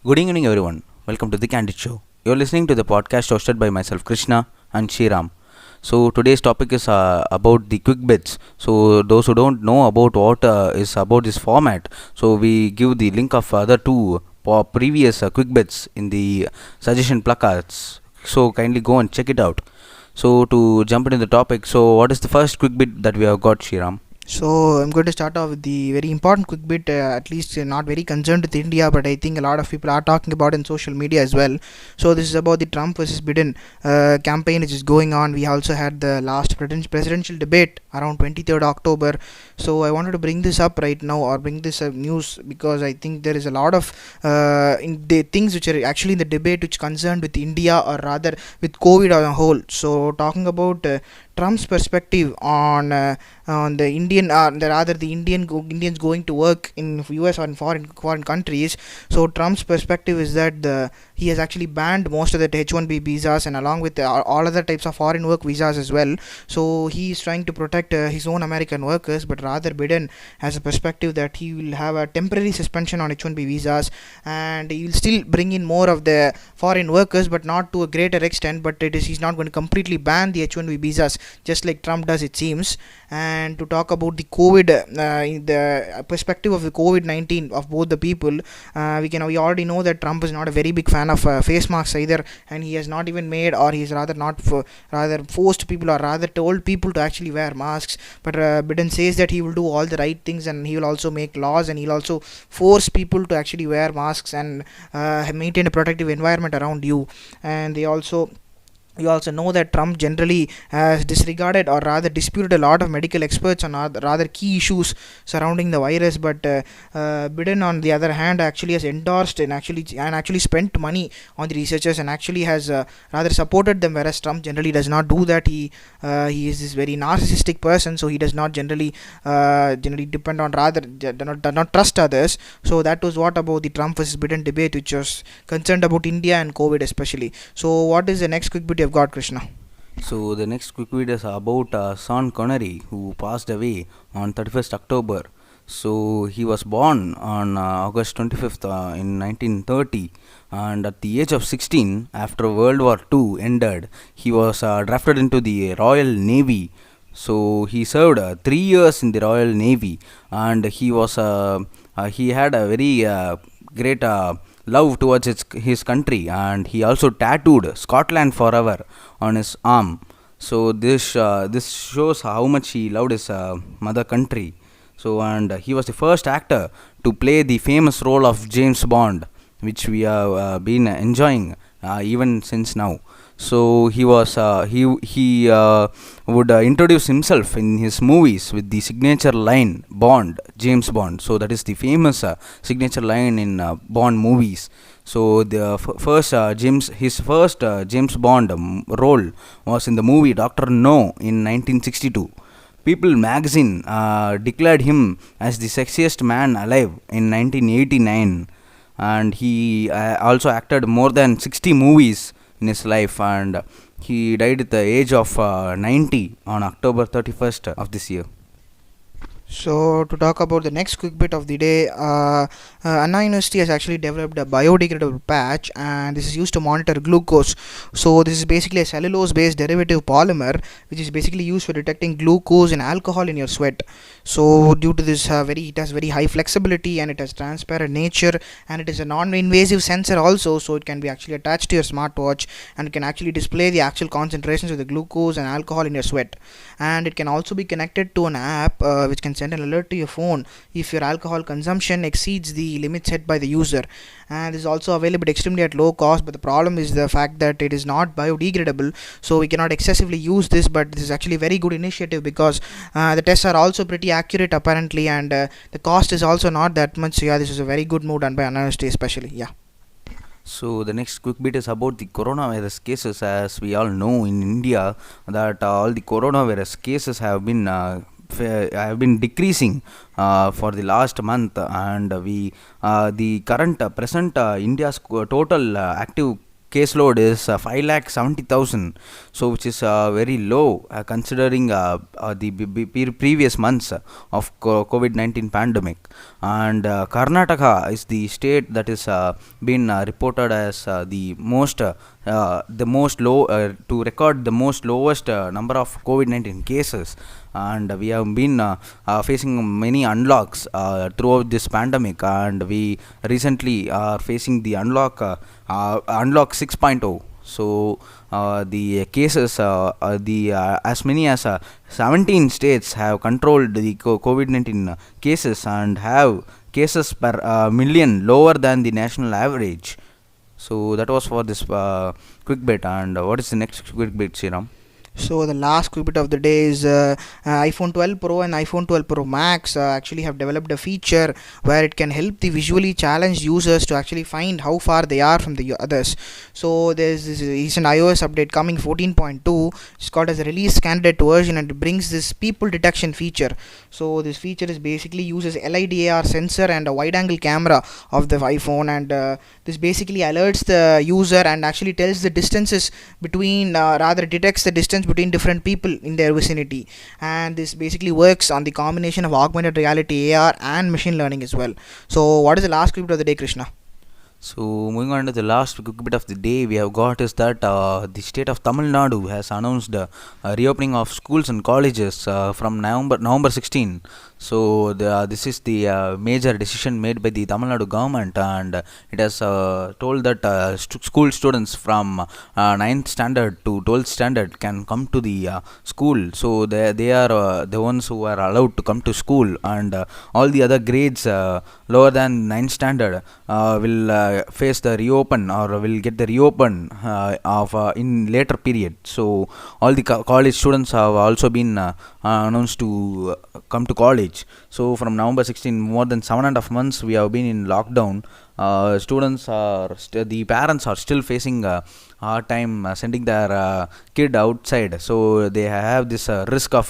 Good evening, everyone. Welcome to the Candid show. You're listening to the podcast hosted by myself, Krishna and Shriram. So today's topic is about the quick bits. So those who don't know about what is about this format, so we give the link of other two previous quick bits in the suggestion placards. So kindly go and check it out. So to jump into the topic, so what is the first quick bit that we have got, Shriram? So I'm going to start off with the very important quick bit, at least not very concerned with India, but I think a lot of people are talking about it in social media as well. So this is about the Trump versus Biden campaign which is going on. We also had the last presidential debate around 23rd October. So I wanted to bring this up right now, or bring this news, because I think there is a lot of in the things which are actually in the debate which concerned with India, or rather with COVID on a whole. So talking about Trump's perspective on the Indian, rather the Indians going to work in US or in foreign countries. So Trump's perspective is that he has actually banned most of the H1B visas, and along with all other types of foreign work visas as well. So he is trying to protect his own American workers, but rather Biden has a perspective that he will have a temporary suspension on H1B visas, and he will still bring in more of the foreign workers, but not to a greater extent. But he's not going to completely ban the H1B visas just like Trump does, it seems. And to talk about the COVID, in the perspective of the COVID-19 of both the people, we already know that Trump is not a very big fan of face masks either, and he has not even made, or he's rather not rather forced people, or rather told people to actually wear masks. But Biden says that he will do all the right things, and he will also make laws, and he'll also force people to actually wear masks and maintain a protective environment around you. And you also know that Trump generally has disregarded, or rather disputed, a lot of medical experts on rather key issues surrounding the virus. But Biden, on the other hand, actually has endorsed and actually spent money on the researchers, and actually has rather supported them, whereas Trump generally does not do that. He is this very narcissistic person, so he does not generally depend on, rather does not trust others. So that was what about the Trump versus Biden debate, which was concerned about India and COVID especially. So what is the next quick bit you've got, Krishna? So the next quick video is about Sean Connery, who passed away on 31st October. So he was born on August 25th in 1930, and at the age of 16, after World War II ended, he was drafted into the Royal Navy. So he served 3 years in the Royal Navy, and he had a very great love towards his country, and he also tattooed Scotland forever on his arm. So this shows how much he loved his mother country. So, and he was the first actor to play the famous role of James Bond, which we have been enjoying even since now. So he would introduce himself in his movies with the signature line Bond, James Bond. So that is the famous signature line in Bond movies. So the first his first James Bond role was in the movie Doctor No in 1962. People magazine declared him as the sexiest man alive in 1989, and he also acted more than 60 movies in his life, and he died at the age of 90 on October 31st of this year. So to talk about the next quick bit of the day, Anna University has actually developed a biodegradable patch, and this is used to monitor glucose. So this is basically a cellulose-based derivative polymer, which is basically used for detecting glucose and alcohol in your sweat. So due to this, it has very high flexibility, and it has transparent nature, and it is a non-invasive sensor also. So it can be actually attached to your smartwatch, and it can actually display the actual concentrations of the glucose and alcohol in your sweat. And it can also be connected to an app which can send an alert to your phone if your alcohol consumption exceeds the limit set by the user. And this is also available extremely at low cost, but the problem is the fact that it is not biodegradable, so we cannot excessively use this. But this is actually a very good initiative, because the tests are also pretty accurate apparently, and the cost is also not that much. So yeah, this is a very good move done by University especially. Yeah. So the next quick bit is about the coronavirus cases. As we all know in India, that all the coronavirus cases have been decreasing for the last month, and we the current present India's total active caseload is 5,70,000, so which is very low considering the previous months of COVID-19 pandemic. And Karnataka is the state that is been reported as the most low to record the most lowest number of COVID-19 cases. And we have been facing many unlocks throughout this pandemic, and we recently are facing the unlock 6.0. So the cases the as many as 17 states have controlled the COVID-19 cases and have cases per million lower than the national average. So that was for this quick bit. And what is the next quick bit, Sriram? So the last quick bit of the day is iPhone 12 Pro and iPhone 12 Pro Max actually have developed a feature where it can help the visually challenged users to actually find how far they are from the others. So there's this recent iOS update coming 14.2. It's called as a release candidate version, and it brings this people detection feature. So this feature is basically uses LiDAR sensor and a wide angle camera of the iPhone, and this basically alerts the user and actually tells the distances between rather detects the distance between different people in their vicinity. And this basically works on the combination of augmented reality, AR, and machine learning as well. So what is the last script of the day, Krishna? So moving on to the last quick bit of the day, we have got is that the state of Tamilnadu has announced reopening of schools and colleges from November 16. So this is the major decision made by the Tamil Nadu government, and it has told that school students from 9th standard to 12th standard can come to the school. So they are the ones who are allowed to come to school, and all the other grades lower than 9th standard will face the reopen, or will get the reopen of in later period. So all the college students have also been announced to come to college. So from November 16, more than 7.5 months we have been in lockdown. Students are the parents are still facing hard time sending their kid outside, so they have this risk of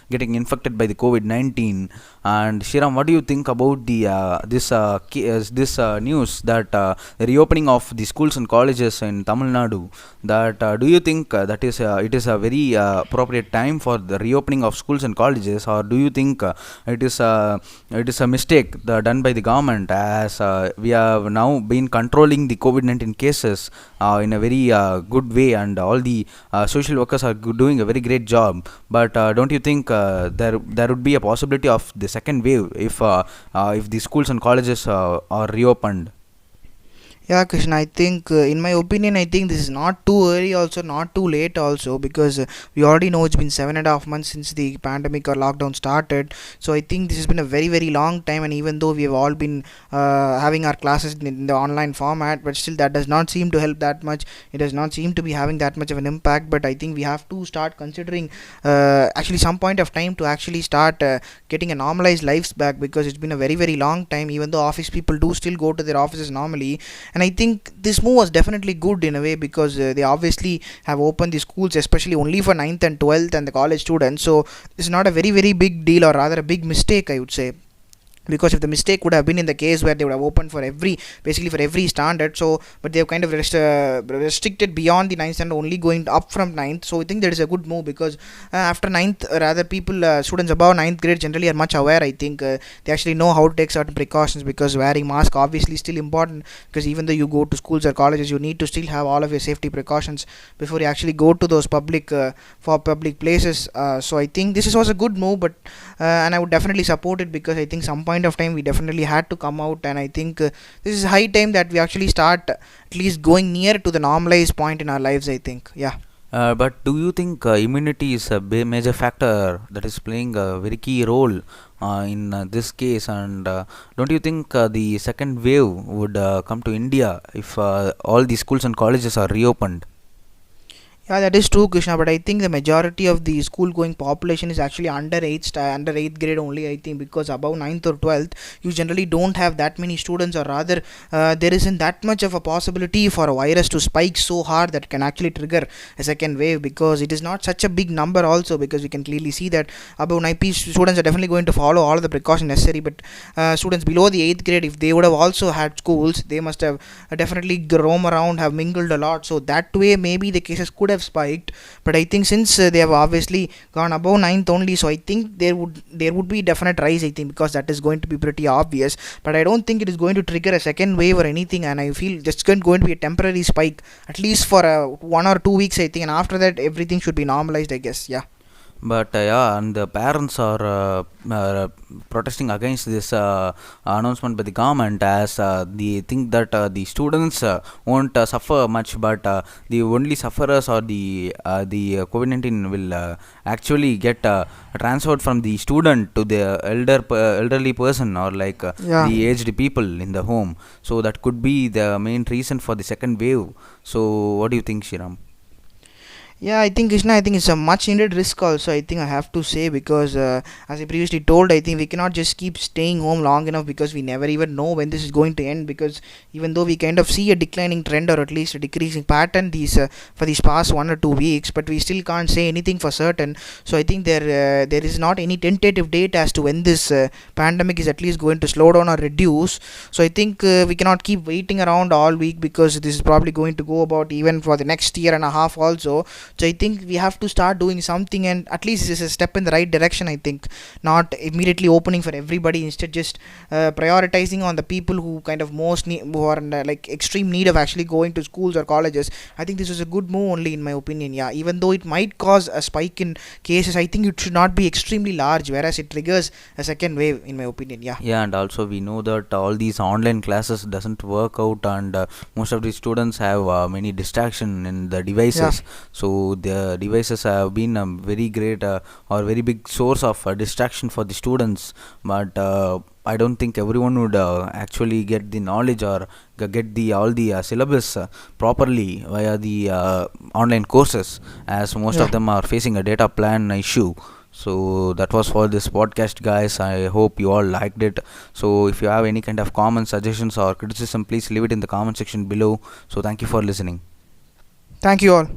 getting infected by the COVID-19. And Shiram, what do you think about the this news that the reopening of the schools and colleges in Tamil Nadu? That do you think that is it is a very appropriate time for the reopening of schools and colleges, or do you think it is a mistake done by the government, as we have now been controlling the COVID-19 cases in a very good way, and all the social workers are doing a very great job? But don't you think there would be a possibility of the second wave if the schools and colleges are reopened? Yeah, Krishna, I think, in my opinion, I think this is not too early, also not too late, also, because we already know it's been 7.5 months since the pandemic or lockdown started. So I think this has been a very, very long time, and even though we have all been having our classes in the online format, but still that does not seem to help that much. It does not seem to be having that much of an impact. But I think we have to start considering actually some point of time to actually start getting a normalized lives back, because it's been a very, very long time. Even though office people do still go to their offices normally, and I think this move was definitely good in a way, because they obviously have opened the schools especially only for 9th and 12th and the college students. So it's not a very, very big deal, or rather a big mistake, I would say, because if the mistake would have been in the case where they would have opened for basically for every standard. So but they have kind of restricted beyond the 9th standard, only going up from 9th. So I think that is a good move, because after 9th, rather people students above 9th grade generally are much aware. I think they actually know how to take certain precautions, because wearing mask obviously still important, because even though you go to schools or colleges, you need to still have all of your safety precautions before you actually go to those public places. So I think this was a good move, but and I would definitely support it, because I think some point of time we definitely had to come out, and I think this is high time that we actually start at least going near to the normalized point in our lives, I think. Yeah. But do you think immunity is a major factor that is playing a very key role in this case? And don't you think the second wave would come to India if all the schools and colleges are reopened? Yeah, that is true, Krishna. But I think the majority of the school-going population is actually under eighth grade only. I think because above ninth or 12th, you generally don't have that many students, or rather, there isn't that much of a possibility for a virus to spike so hard that can actually trigger a second wave. Because it is not such a big number, also because we can clearly see that above 9 students are definitely going to follow all of the precautions necessary. But students below the eighth grade, if they would have also had schools, they must have definitely roam around, have mingled a lot. So that way, maybe the cases could have spiked. But I think since they have obviously gone above ninth only, so I think there would be definite rise. I think because that is going to be pretty obvious. But I don't think it is going to trigger a second wave or anything. And I feel just going to be a temporary spike, at least for 1 or 2 weeks. I think, and after that, everything should be normalized, I guess. Yeah. But yeah, and the parents are protesting against this announcement by the government, as they think that the students won't suffer much, but the only sufferers or the COVID-19 will actually get transferred from the student to the elderly person, or like Yeah. the aged people in the home. So that could be the main reason for the second wave. So what do you think, Shiram? Yeah, I think Krishna, I think it's a much needed risk also. I think I have to say, because as I previously told, I think we cannot just keep staying home long enough, because we never even know when this is going to end. Because even though we kind of see a declining trend, or at least a decreasing pattern for these past 1 or 2 weeks, but we still can't say anything for certain. So I think there is not any tentative date as to when this pandemic is at least going to slow down or reduce. So I think we cannot keep waiting around all week, because this is probably going to go about even for the next year and a half also. So I think we have to start doing something, and at least this is a step in the right direction. I think not immediately opening for everybody, instead just prioritizing on the people who kind of who are in like extreme need of actually going to schools or colleges. I think this is a good move only, in my opinion. Yeah, even though it might cause a spike in cases, I think it should not be extremely large, whereas it triggers a second wave, in my opinion. Yeah. Yeah, and also we know that all these online classes doesn't work out, and most of the students have many distraction in the Yeah. devices. So the devices have been a very great or very big source of distraction for the students. But I don't think everyone would actually get the knowledge, or get the all the syllabus properly via the online courses, as most Yeah. of them are facing a data plan issue. So that was for this podcast, guys. I hope you all liked it. So if you have any kind of comments, suggestions, or criticism, please leave it in the comment section below. So thank you for listening. Thank you all.